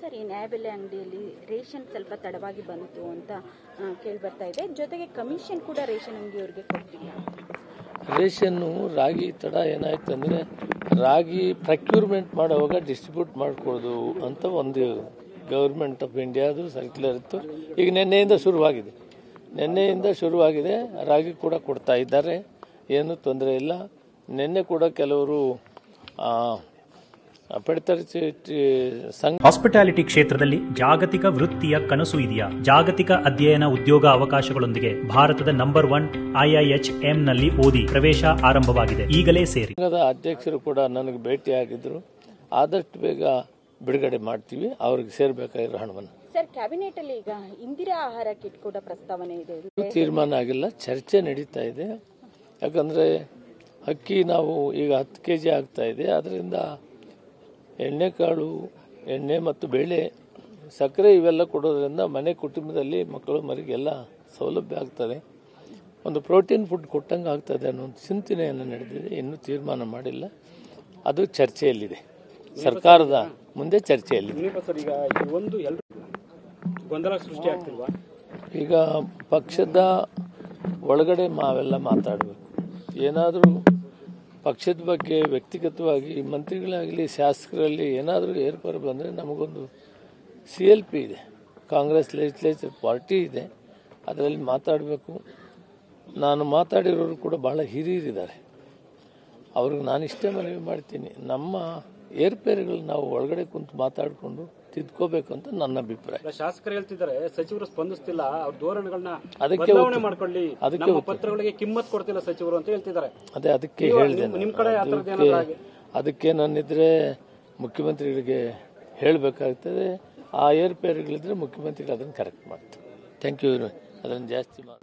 ಸರಿ ನ್ಯಾಯಬೆಲೆ ಅಂಗಡಿಯಲ್ಲಿ ರೇಷನ್ ಸ್ವಲ್ಪ ತಡವಾಗಿ ಬಂತು ಅಂತ ಕೇಳಿಬರ್ತಾ ಇದೆ. ಜೊತೆಗೆ ಕಮಿಷನ್ ಕೂಡ ರೇಷನ್ ಅಂಗಡಿಯವರಿಗೆ ಕೊಟ್ಟಿಲ್ಲ. ರೇಷನ್ನು ರಾಗಿ ತಡ ಏನಾಯ್ತು ಅಂದರೆ ರಾಗಿ ಪ್ರಕ್ಯೂರ್ಮೆಂಟ್ ಮಾಡುವಾಗ ಡಿಸ್ಟ್ರಿಬ್ಯೂಟ್ ಮಾಡಿಕೊಡೋದು ಅಂತ ಒಂದು ಗೌರ್ಮೆಂಟ್ ಆಫ್ ಇಂಡಿಯಾದು ಸರ್ಕ್ಯುಲರ್ ಇತ್ತು. ಈಗ ನಿನ್ನೆಯಿಂದ ಶುರುವಾಗಿದೆ. ರಾಗಿ ಕೂಡ ಕೊಡ್ತಾ ಇದ್ದಾರೆ, ಏನೂ ತೊಂದರೆ ಇಲ್ಲ. ನಿನ್ನೆ ಕೂಡ ಕೆಲವರು ಹಾಸ್ಪಿಟಾಲಿಟಿ ಕ್ಷೇತ್ರದಲ್ಲಿ ಜಾಗತಿಕ ವೃತ್ತಿಯ ಕನಸು ಇದೆಯಾ? ಜಾಗತಿಕ ಅಧ್ಯಯನ ಉದ್ಯೋಗ ಅವಕಾಶಗಳೊಂದಿಗೆ ಭಾರತದ ನಂಬರ್ 1 IIHM ನಲ್ಲಿ ಓದಿ. ಪ್ರವೇಶ ಆರಂಭವಾಗಿದೆ, ಈಗಲೇ ಸೇರಿ. ಅಧ್ಯಕ್ಷರು ಕೂಡ ನನಗೆ ಭೇಟಿಯಾಗಿದ್ರು. ಆದಷ್ಟು ಬೇಗ ಬಿಡುಗಡೆ ಮಾಡ್ತೀವಿ, ಅವ್ರಿಗೆ ಸೇರ್ಬೇಕಾಗಿರೋ ಹಣವನ್ನು. ಸರ್, ಕ್ಯಾಬಿನೆಟ್ ಅಲ್ಲಿ ಈಗ ಇಂದಿರಾ ಆಹಾರ ಕಿಟ್ ಕೂಡ ಪ್ರಸ್ತಾವನೆ ಇದೆ. ತೀರ್ಮಾನ ಆಗಿಲ್ಲ, ಚರ್ಚೆ ನಡೀತಾ ಇದೆ. ಯಾಕಂದ್ರೆ ಅಕ್ಕಿ ನಾವು ಈಗ 10 kg ಆಗ್ತಾ ಇದೆ. ಅದರಿಂದ ಎಣ್ಣೆಕಾಳು, ಎಣ್ಣೆ ಮತ್ತು ಬೇಳೆ, ಸಕ್ಕರೆ ಇವೆಲ್ಲ ಕೊಡೋದ್ರಿಂದ ಮನೆ ಕುಟುಂಬದಲ್ಲಿ ಮಕ್ಕಳು ಮರಿಗೆಲ್ಲ ಸೌಲಭ್ಯ ಆಗ್ತದೆ. ಒಂದು ಪ್ರೋಟೀನ್ ಫುಡ್ ಕೊಟ್ಟಂಗೆ ಆಗ್ತದೆ ಅನ್ನೋ ಒಂದು ಚಿಂತನೆಯನ್ನು ನಡೆದಿದೆ. ಇನ್ನೂ ತೀರ್ಮಾನ ಮಾಡಿಲ್ಲ, ಅದು ಚರ್ಚೆಯಲ್ಲಿದೆ, ಸರ್ಕಾರದ ಮುಂದೆ ಚರ್ಚೆಯಲ್ಲಿದೆ. ಈಗ ಪಕ್ಷದ ಒಳಗಡೆ ನಾವೆಲ್ಲ ಮಾತಾಡಬೇಕು. ಏನಾದರೂ ಪಕ್ಷದ ಬಗ್ಗೆ ವ್ಯಕ್ತಿಗತವಾಗಿ ಮಂತ್ರಿಗಳಾಗಲಿ ಶಾಸಕರಲ್ಲಿ ಏನಾದರೂ ಏರ್ಪಾರು ಬಂದರೆ ನಮಗೊಂದು CLP ಇದೆ, ಕಾಂಗ್ರೆಸ್ ಲೆಜಿಸ್ಲೇಚರ್ ಪಾರ್ಟಿ ಇದೆ, ಅದರಲ್ಲಿ ಮಾತಾಡಬೇಕು. ನಾನು ಮಾತಾಡಿರೋರು ಕೂಡ ಬಹಳ ಹಿರಿಯರಿದ್ದಾರೆ. ಅವ್ರಿಗೆ ನಾನು ಇಷ್ಟೇ ಮನವಿ ಮಾಡ್ತೀನಿ, ನಮ್ಮ ಏರ್ಪೇರುಗಳು ನಾವು ಒಳಗಡೆ ಕುಂತು ಮಾತಾಡಿಕೊಂಡು ತಿದ್ಕೋಬೇಕು ಅಂತ ನನ್ನ ಅಭಿಪ್ರಾಯ. ಶಾಸಕರು ಹೇಳ್ತಿದ್ದಾರೆ ಸಚಿವರು ಸ್ಪಂದಿಸ್ತಿಲ್ಲ, ಅವ್ರ ಧೋರಣೆಗಳನ್ನ ಬದಲಾವಣೆ ಮಾಡ್ಕೊಳ್ಳಿ, ನಮ್ಮ ಪತ್ರಗಳಿಗೆ ಕಿಮ್ಮತ್ ಕೊಡ್ತಿಲ್ಲ ಸಚಿವರು ಅಂತ ಹೇಳ್ತಿದ್ದಾರೆ. ಅದಕ್ಕೆ ಹೇಳಿದೆ, ಅದಕ್ಕೆ ನಾನಿದ್ರೆ ಮುಖ್ಯಮಂತ್ರಿಗಳಿಗೆ ಹೇಳಬೇಕಾಗ್ತದೆ. ಆ ಏರ್ಪೇರುಗಳಿದ್ರೆ ಮುಖ್ಯಮಂತ್ರಿಗಳು ಅದನ್ನು ಕರೆಕ್ಟ್ ಮಾಡ್ತಾರೆ. Thank you. ಅದನ್ನು ಜಾಸ್ತಿ ಮಾಡಿ